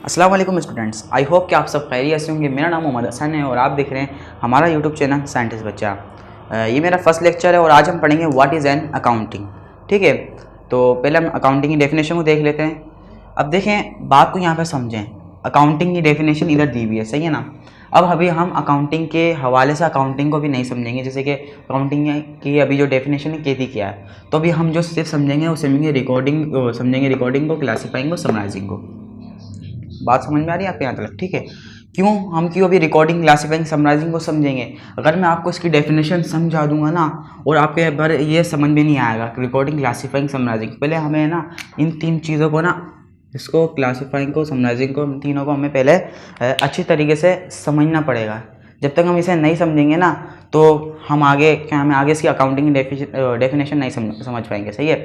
अस्सलाम वालेकुम students, I hope कि आप सब खैरियत से होंगे। मेरा नाम मोहम्मद हसन है और आप देख रहे हैं हमारा यूट्यूब चैनल साइंटिस्ट बच्चा। ये मेरा फर्स्ट लेक्चर है और आज हम पढ़ेंगे व्हाट इज़ एन अकाउंटिंग। ठीक है, तो पहले हम अकाउंटिंग की डेफिनेशन को देख लेते हैं। अब देखें, बात को यहाँ पर समझें। अकाउंटिंग की डेफिनेशन इधर दी हुई है, सही है ना। अब अभी हम अकाउंटिंग के हवाले से अकाउंटिंग को भी नहीं समझेंगे, जैसे कि अकाउंटिंग की अभी जो डेफिनेशन है कहती क्या है। तो अभी हम जो सिर्फ समझेंगे वो समझेंगे रिकॉर्डिंग को, क्लासीफाइंग को, समराइजिंग को। बात समझ में आ रही है आपके यहाँ तक? ठीक है। क्यों अभी रिकॉर्डिंग, क्लासिफाइंग, समराइजिंग को समझेंगे। अगर मैं आपको इसकी डेफिनेशन समझा दूंगा ना और आपके बार ये समझ में नहीं आएगा कि रिकॉर्डिंग, क्लासिफाइंग, समराइजिंग, पहले हमें ना इन तीन चीज़ों को ना, इसको क्लासिफाइंग को, समराइजिंग को, इन तीनों को हमें पहले अच्छी तरीके से समझना पड़ेगा। जब तक हम इसे नहीं समझेंगे ना तो हम आगे इसकी अकाउंटिंग डेफिनेशन नहीं समझ पाएंगे। सही है,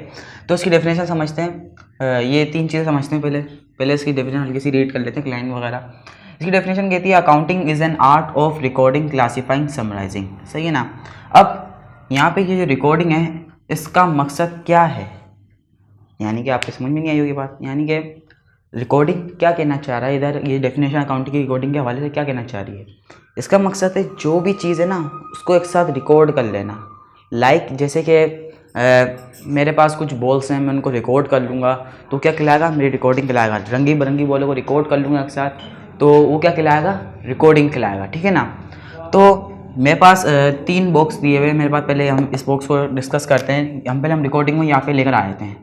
तो इसकी डेफिनेशन समझते हैं। ये तीन चीज़ें समझते हैं। पहले इसकी डेफिनेशन हल्की सी रीड कर लेते हैं, लाइन वगैरह। इसकी डेफिनेशन कहती है accounting is an art of recording, classifying, summarising. सही है ना। अब यहाँ पे ये जो रिकॉर्डिंग है इसका मकसद क्या है, यानी कि आपके समझ में नहीं आई होगी बात। यानी कि रिकॉर्डिंग क्या कहना चाह रहा है इधर, ये डेफिनेशन अकाउंटिंग की रिकॉर्डिंग के हवाले से क्या कहना चाह रही है। इसका मकसद है जो भी चीज़ है ना उसको एक साथ रिकॉर्ड कर लेना। जैसे कि मेरे पास कुछ बॉल्स हैं, मैं उनको रिकॉर्ड कर लूँगा तो क्या कहलाएगा, मेरी रिकॉर्डिंग कहलाएगा। रंगी बिरंगी बॉलों को रिकॉर्ड कर लूँगा एक साथ तो वो क्या कहलाएगा, रिकॉर्डिंग कहलाएगा। ठीक है ना। तो मेरे पास तीन बॉक्स दिए हुए हैं मेरे पास। पहले हम इस बॉक्स को डिस्कस करते हैं। हम रिकॉर्डिंग को यहाँ पे लेकर आ जाते हैं।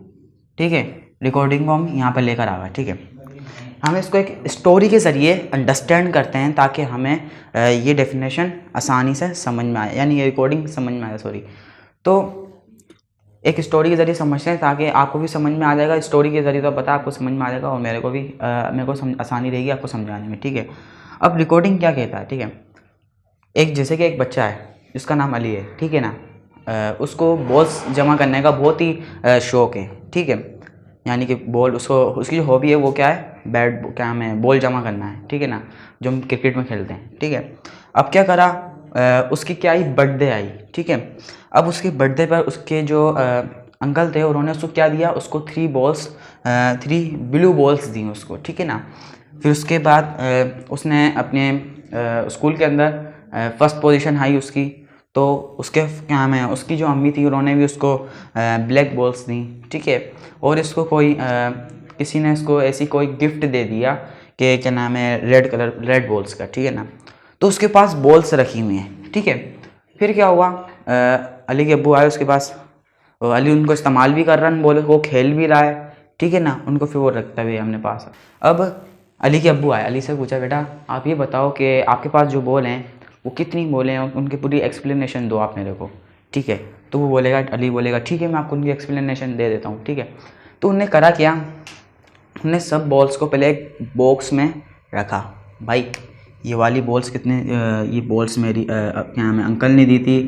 ठीक है, रिकॉर्डिंग को हम यहाँ पे लेकर आ गए। ठीक है, हम इसको एक स्टोरी के ज़रिए अंडरस्टैंड करते हैं ताकि हमें ये डेफिनेशन आसानी से समझ में आए, यानी ये रिकॉर्डिंग समझ में आए। तो एक स्टोरी के ज़रिए समझते हैं ताकि आपको भी समझ में आ जाएगा। स्टोरी के ज़रिए तो पता आपको समझ में आ जाएगा और मेरे को आसानी रहेगी आपको समझाने में। ठीक है, अब रिकॉर्डिंग क्या कहता है। ठीक है, जैसे कि एक बच्चा है जिसका नाम अली है। ठीक है ना। उसको बॉल्स जमा करने का बहुत ही शौक़ है। ठीक है, यानी कि उसकी जो हॉबी है वो क्या है, बॉल जमा करना है। ठीक है ना, जो हम क्रिकेट में खेलते हैं। ठीक है, अब क्या करा, उसकी क्या आई, बर्थडे आई। ठीक है, अब उसके बर्थडे पर उसके जो अंकल थे उन्होंने उसको क्या दिया, उसको 3 ब्लू बॉल्स दी उसको। ठीक है ना। फिर उसके बाद उसने अपने स्कूल के अंदर फर्स्ट पोजीशन आई उसकी। तो उसकी जो अम्मी थी उन्होंने भी उसको ब्लैक बॉल्स दी। ठीक है, और इसको किसी ने इसको ऐसी कोई गिफ्ट दे दिया कि क्या नाम है, रेड बॉल्स का। ठीक है ना। तो उसके पास बॉल्स रखी हुई हैं। ठीक है, फिर क्या हुआ, अली के अब्बू आए उसके पास और अली उनको इस्तेमाल भी कर रहा है, बॉल वो खेल भी रहा है। ठीक है ना, उनको फिर वो रखता भी है हमने पास। अब अली के अब्बू आए, अली से पूछा बेटा आप ये बताओ कि आपके पास जो बॉल हैं वो कितनी बॉलें हैं, उनकी पूरी एक्सप्लेनेशन दो आप मेरे को। ठीक है, तो वो बोलेगा, अली बोलेगा ठीक है मैं आपको उनकी एक्सप्लेनेशन दे देता हूँ। ठीक है, तो उन्होंने करा क्या, उन्होंने सब बॉल्स को पहले एक बॉक्स में रखा। भाई ये वाली बॉल्स ये बॉल्स मेरी अंकल ने दी थी,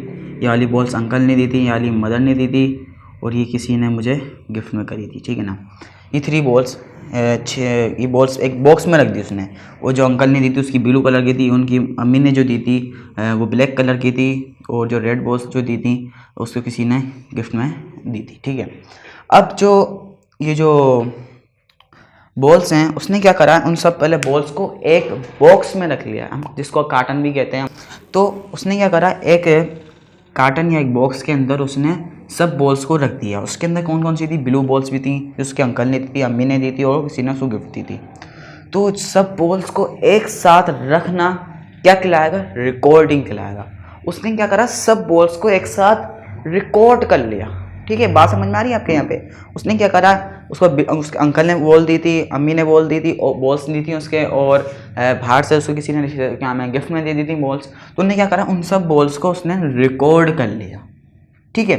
ये वाली बॉल्स अंकल ने दी थी, ये वाली मदर ने दी थी और ये किसी ने मुझे गिफ्ट में करी थी। ठीक है ना। ये 3 बॉल्स, ये बॉल्स एक बॉक्स में रख दी उसने। वो जो अंकल ने दी थी उसकी ब्लू कलर की थी, उनकी अम्मी ने जो दी थी वो ब्लैक कलर की थी, और जो रेड बॉल्स जो दी थी उसको किसी ने गिफ्ट में दी थी। ठीक है, अब ये जो बॉल्स हैं उसने क्या करा, उन सब पहले बॉल्स को एक बॉक्स में रख लिया, हम जिसको कार्टन भी कहते हैं। तो उसने क्या करा, एक कार्टन या एक बॉक्स के अंदर उसने सब बॉल्स को रख दिया। उसके अंदर कौन कौन सी थी, ब्लू बॉल्स भी थी, उसके अंकल ने दी थी, अम्मी ने दी थी और किसी ने उसको गिफ्ट दी थी। तो सब बॉल्स को एक साथ रखना क्या कहलाएगा, रिकॉर्डिंग कहलाएगा। उसने क्या करा, सब बॉल्स को एक साथ रिकॉर्ड कर लिया। ठीक है, बात समझ में आ रही है आपके यहाँ पे। उसने क्या करा, उसके अंकल ने बॉल दी थी, अम्मी ने बॉल दी थी, और बॉल्स दी थी उसके, और बाहर से उसको किसी ने गिफ्ट में दे दी थी बॉल्स। तो उन्होंने क्या करा, उन सब बॉल्स को उसने रिकॉर्ड कर लिया। ठीक है,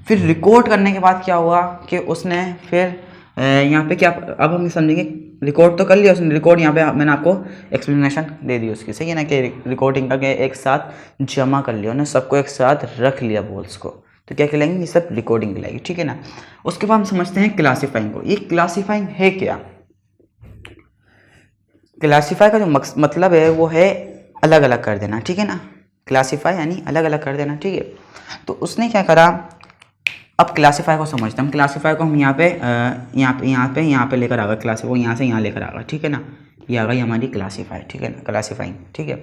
फिर रिकॉर्ड करने के बाद क्या हुआ कि उसने फिर यहाँ पे क्या, अब हम समझेंगे, रिकॉर्ड तो कर लिया उसने। रिकॉर्ड यहाँ पे मैंने आपको एक्सप्लेनेशन दे दी उसकी, सही है ना, कि रिकॉर्डिंग का एक साथ जमा कर लिया, उन्होंने सबको एक साथ रख लिया बॉल्स को। तो क्या कहलाएंगे, ये सब रिकॉर्डिंग कहलाएगी। ठीक है ना। उसके बाद हम समझते हैं क्लासीफाइंग को। ये क्लासीफाइंग है क्या, क्लासीफाई का जो मतलब है वो है अलग अलग कर देना। ठीक है ना, क्लासीफाई यानी अलग अलग कर देना। ठीक है, तो उसने क्या करा, अब क्लासीफाई को समझते हैं हम। क्लासीफाई को हम यहाँ पे लेकर आ गए, क्लासी को यहाँ से यहाँ लेकर आ गए, ठीक है ना। ये आ गई हमारी क्लासीफाई, ठीक है ना, क्लासीफाइंग, ठीक है।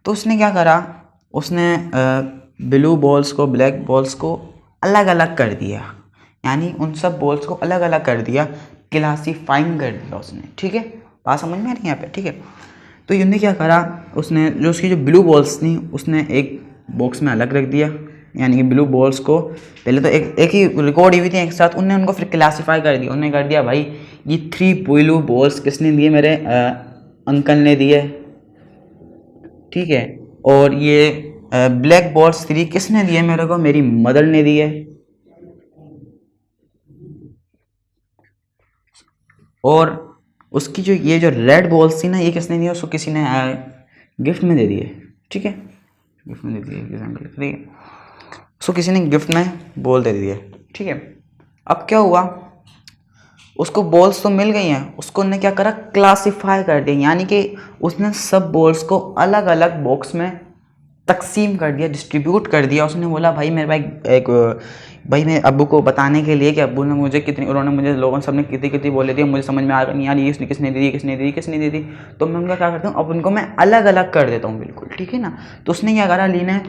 तो उसने क्या करा, उसने ब्लू बॉल्स को ब्लैक बॉल्स को अलग अलग कर दिया, यानी उन सब बॉल्स को अलग अलग कर दिया, क्लासीफाइंग कर दिया उसने, ठीक है। बात समझ में आ रही है यहाँ पे, ठीक है। तो यूने क्या करा, उसने जो उसकी जो ब्लू बॉल्स थी उसने एक बॉक्स में अलग रख दिया, यानी कि ब्लू बॉल्स को पहले तो एक ही रिकॉर्ड हुई थी एक साथ, उन्होंने उनको फिर क्लासीफाई कर दिया। उन्होंने कर दिया भाई ये 3 ब्लू बॉल्स किसने दिए, मेरे अंकल ने दिए, ठीक है। और ये ब्लैक बॉल्स 3 किसने दिए मेरे को, मेरी मदर ने दिए। और उसकी जो ये जो रेड बॉल्स थी ना, ये किसने दिए, उसको किसी ने गिफ्ट में दे दिए, ठीक है, गिफ्ट में दे दिए, ठीक है, उसको किसी ने गिफ्ट में बॉल दे दिए, ठीक है। अब क्या हुआ, उसको बॉल्स तो मिल गई हैं, उसको ने क्या करा, क्लासीफाई कर दिया, यानी कि उसने सब बॉल्स को अलग अलग बॉक्स में तकसीम कर दिया, डिस्ट्रीब्यूट कर दिया। उसने बोला भाई मेरे भाई एक भाई मैं अब्बू को बताने के लिए कि अब्बू ने मुझे कितनी, उन्होंने मुझे लोगों सबने कितनी कितनी बोले दी, मुझे समझ में आ नहीं आ रही इसने किसने दी किसने दी, तो मैं उनका क्या करता हूँ, अब उनको मैं अलग अलग कर देता हूँ, बिल्कुल, ठीक है ना। तो उसने क्या करा, ली ने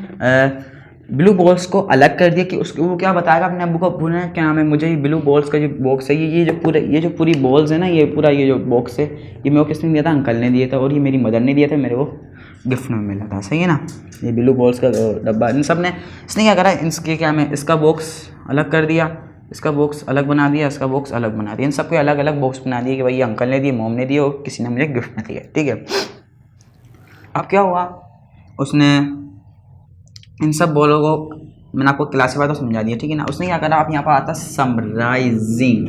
ब्लू बॉल्स को अलग कर दिया कि उसको वो क्या बताएगा अपने अब्बू को, अब्बू ने क्या नाम है, मुझे ये ब्लू बॉल्स का जो बॉक्स है, ये जो पूरी बॉल्स है ना, ये पूरा ये जो बॉक्स है, ये मेरे को किसने दिया था, अंकल ने दिया था, और ये मेरी मदर ने दिया था, मेरे को गिफ्ट में मिला था, सही है ना। ये ब्लू बॉल्स का डब्बा इन सब ने, इसने क्या करा, इसके क्या में इसका बॉक्स अलग कर दिया, इसका बॉक्स अलग बना दिया, इसका बॉक्स अलग बना दिया, इन सबके अलग अलग बॉक्स बना दिए कि भाई ये अंकल ने दिए, मॉम ने दिए, और किसी ने मुझे गिफ्ट में दिया, ठीक है। अब क्या हुआ, उसने इन सब बॉलों को मैंने आपको क्लासीफाई तो समझा दिया, ठीक है ना। उसने क्या करा, आप यहाँ पर आता समराइजिंग,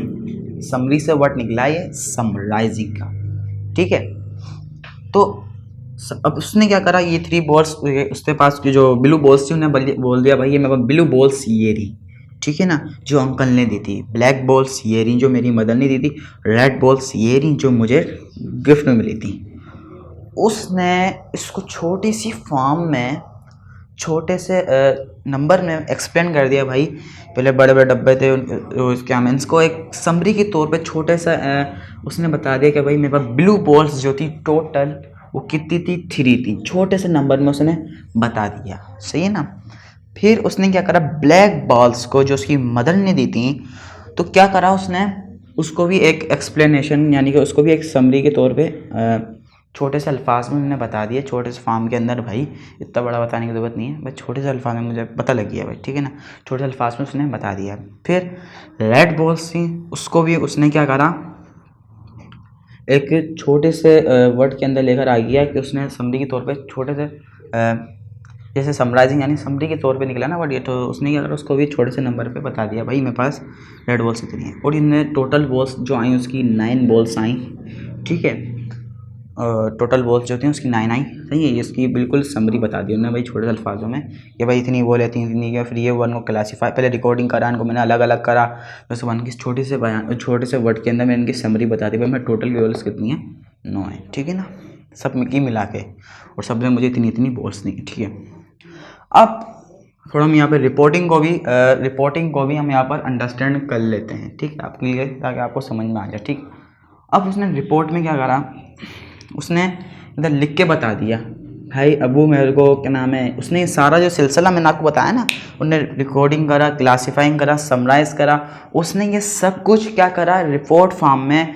समरी से वर्ड निकला है ये समराइजिंग का, ठीक है। तो अब उसने क्या करा, ये 3 बॉल्स उसके पास की जो ब्लू बॉल्स थी, उन्हें बोल दिया भाई ये मेरे को ब्लू बॉल्स ये रही, ठीक है ना, जो अंकल ने दी थी, ब्लैक बॉल्स ये रही जो मेरी मदर ने दी थी, रेड बॉल्स ये रही जो मुझे गिफ्ट में मिली थी। उसने इसको छोटी सी फॉर्म में, छोटे से नंबर में एक्सप्लेन कर दिया भाई। पहले बड़े बड़े डब्बे थे, क्या मैं इसको एक समरी के तौर पे छोटे सा उसने बता दिया कि भाई मेरे पास ब्लू बॉल्स जो थी टोटल वो कितनी थी, 3 थी, छोटे से नंबर में उसने बता दिया, सही है ना। फिर उसने क्या करा, ब्लैक बॉल्स को जो उसकी मदर ने दी थी, तो क्या करा उसने, उसको भी एक एक्सप्लेनेशन, यानी कि उसको भी एक समरी के तौर पे छोटे से अल्फाज में उन्होंने बता दिया, छोटे से फॉर्म के अंदर, भाई इतना बड़ा बताने की ज़रूरत नहीं है, बस छोटे से अल्फाज में मुझे पता लग गया भाई, ठीक है ना, छोटे से अल्फाज में उसने बता दिया। फिर रेड बॉल्स थी, उसको भी उसने क्या करा, एक छोटे से वर्ड के अंदर लेकर आ गया कि उसने समरी के तौर पे छोटे से जैसे समराइजिंग यानी समरी के तौर पे निकला ना वर्ड ये, तो उसने क्या करा, उसको भी छोटे से नंबर पे बता दिया भाई मेरे पास रेड बॉल्स इतनी है। और इनने टोटल बॉल्स जो आई उसकी 9 बॉल्स आई, ठीक है, टोटल बॉल्स जो थी उसकी 9 आई, सही है। इसकी बिल्कुल समरी बता दी उन्होंने भाई छोटे अल्फाजों में कि भाई इतनी बॉल है, इतनी है। फिर ये वन को क्लासीफाई, पहले रिकॉर्डिंग करा, इनको मैंने अलग अलग करा, बस वन की छोटे से वर्ड के अंदर मैंने इनकी समरी बता दी भाई मैं टोटल बॉल्स कितनी है, 9 है, ठीक है ना, सब की मिला के, और सब ने मुझे इतनी बॉल्स दी, ठीक है। अब थोड़ा हम यहाँ पे रिपोर्टिंग को भी हम यहाँ पर अंडरस्टैंड कर लेते हैं, ठीक है, आपके लिए, ताकि आपको समझ में आ जाए, ठीक। अब उसने रिपोर्ट में क्या करा, उसने इधर लिख के बता दिया भाई अबू मेरे को क्या नाम है, उसने सारा जो सिलसिला मैंने आपको बताया ना, उन्होंने रिकॉर्डिंग करा, क्लासीफाइंग करा, समराइज करा, उसने ये सब कुछ क्या करा, रिपोर्ट फॉर्म में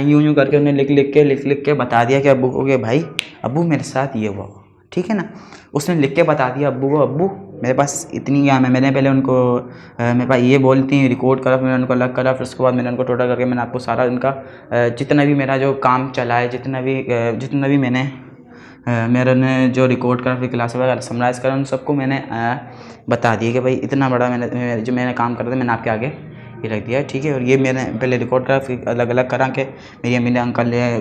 यूं करके उन्हें लिख के बता दिया कि अबू को कि भाई अबू मेरे साथ ये हुआ, ठीक है ना। उसने लिख के बता दिया अब्बू को, अब्बू मेरे पास इतनी गेम है। मैंने पहले उनको मेरे पास ये बोलती हैं रिकॉर्ड करा, फिर मैंने उनको अलग करा, फिर उसके बाद मैंने उनको टोटल करके मैंने आपको सारा उनका जितना भी मेरा जो काम चला है, जितना भी मैंने मेरे ने जो रिकॉर्ड करा, फिर क्लास वगैरह समराइज़ करा, उन सबको मैंने बता दिया कि भाई इतना बड़ा मैंने काम करा था, मैंने आपके आगे ये रख दिया, ठीक है। और ये मैंने पहले रिकॉर्ड करा, फिर अलग अलग करा के मेरी अम्मी ने अंकल ने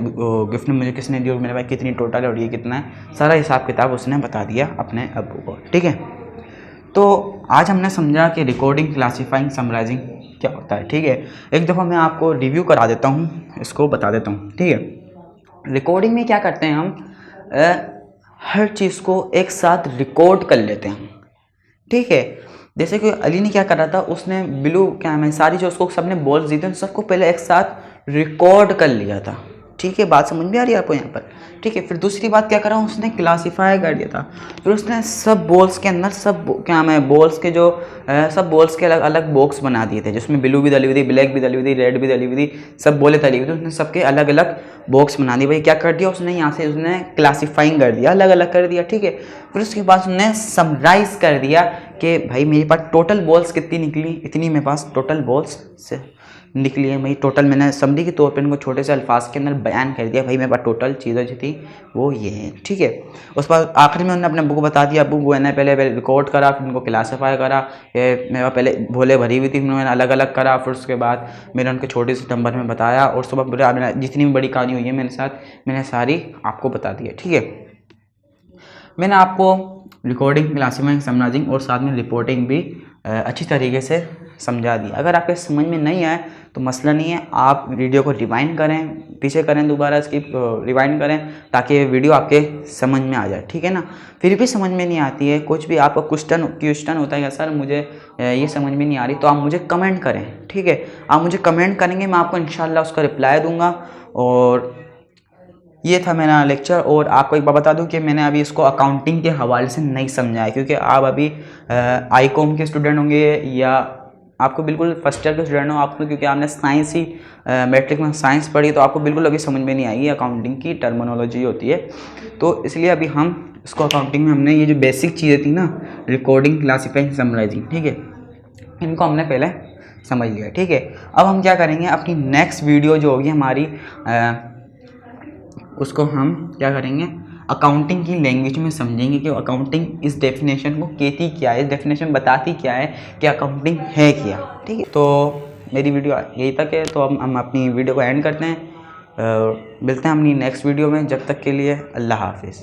गिफ्ट में मुझे किसने दिया, मेरे भाई कितनी टोटल है और ये कितना है, सारा हिसाब किताब उसने बता दिया अपने अब्बू को, ठीक है। तो आज हमने समझा कि रिकॉर्डिंग, क्लासीफाइंग, समराइजिंग क्या होता है, ठीक है। एक दफ़ा मैं आपको रिव्यू करा देता हूँ, इसको बता देता हूँ, ठीक है। रिकॉर्डिंग में क्या करते हैं हम, हर चीज़ को एक साथ रिकॉर्ड कर लेते हैं, ठीक है। जैसे कि अली ने क्या करा था, उसने ब्लू क्या है सारी जो उसको सबने बॉल्स दी थी उन सबको पहले एक साथ रिकॉर्ड कर लिया था। ठीक है, बात समझ में आ रही है आपको यहाँ पर? ठीक है, फिर दूसरी बात क्या करा, उसने क्लासीफाई कर दिया था। फिर उसने सब बॉल्स के अंदर सब क्या है बॉल्स के जो सब बॉल्स के अलग अलग बॉक्स बना दिए थे, जिसमें ब्लू भी डली हुई थी, ब्लैक भी डली हुई थी, रेड भी डली हुई थी, सब बोले डली हुई थी। उसने सबके अलग अलग बॉक्स बना दिए। भाई क्या कर दिया उसने, यहाँ से उसने क्लासीफाइंग कर दिया, अलग अलग कर दिया। ठीक है, फिर उसके बाद उसने समराइज कर दिया कि भाई मेरे पास टोटल बॉल्स कितनी निकली, इतनी मेरे पास टोटल बॉल्स से निकली है। भाई टोटल मैंने समझी के तौर पे इनको छोटे से अल्फाज के अंदर बयान कर दिया, भाई मेरे पास टोटल चीज़ें जो थी वो ये हैं। ठीक है, उस पर आखिर में उन्होंने अपने अब्बू को बता दिया। अब्बू वो ने पहले रिकॉर्ड करा, फिर उनको क्लासीफाई करा। मेरे पास पहले भोले भरी हुई थी, मैंने अलग अलग करा। फिर उसके बाद मैंने उनके छोटे से नंबर में बताया, और सुबह पूरा जितनी भी बड़ी कहानी हुई है मेरे साथ, मैंने सारी आपको बता दी है। ठीक है, मैंने आपको रिकॉर्डिंग, क्लासिफाइंग, समराइजिंग और साथ में रिपोर्टिंग भी अच्छी तरीके से समझा दी। अगर आपके समझ में नहीं आए तो मसला नहीं है, आप वीडियो को रिवाइंड करें, पीछे करें, दोबारा इसकी रिवाइंड करें, ताकि वीडियो आपके समझ में आ जाए। ठीक है ना? फिर भी समझ में नहीं आती है कुछ भी, आपका क्वेश्चन होता है कि सर मुझे ये समझ में नहीं आ रही, तो आप मुझे कमेंट करें। ठीक है, आप मुझे कमेंट करेंगे, मैं आपको इंशाल्लाह उसका रिप्लाई दूंगा। और ये था मेरा लेक्चर। और आपको एक बात बता दूं कि मैंने अभी इसको अकाउंटिंग के हवाले से नहीं समझा है, क्योंकि आप अभी आईकॉम के स्टूडेंट होंगे या आपको बिल्कुल फर्स्ट ईयर के स्टूडेंट हो, आपको क्योंकि आपने साइंस ही मैट्रिक में साइंस पढ़ी, तो आपको बिल्कुल अभी समझ में नहीं आएगी अकाउंटिंग की टर्मिनोलॉजी होती है। तो इसलिए अभी हम इसको अकाउंटिंग में हमने ये जो बेसिक चीज़ें थी ना, रिकॉर्डिंग, क्लासिफाइंग, समराइजिंग, ठीक है, इनको हमने पहले समझ लिया। ठीक है, अब हम क्या करेंगे, अपनी नेक्स्ट वीडियो जो होगी हमारी उसको हम क्या करेंगे, अकाउंटिंग की लैंग्वेज में समझेंगे कि अकाउंटिंग इस डेफिनेशन को कहती क्या है, इस डेफिनेशन बताती क्या है कि अकाउंटिंग है क्या। ठीक है, तो मेरी वीडियो यही तक है, तो हम अपनी वीडियो को एंड करते हैं। मिलते हैं अपनी नेक्स्ट वीडियो में, जब तक के लिए अल्लाह हाफिज़।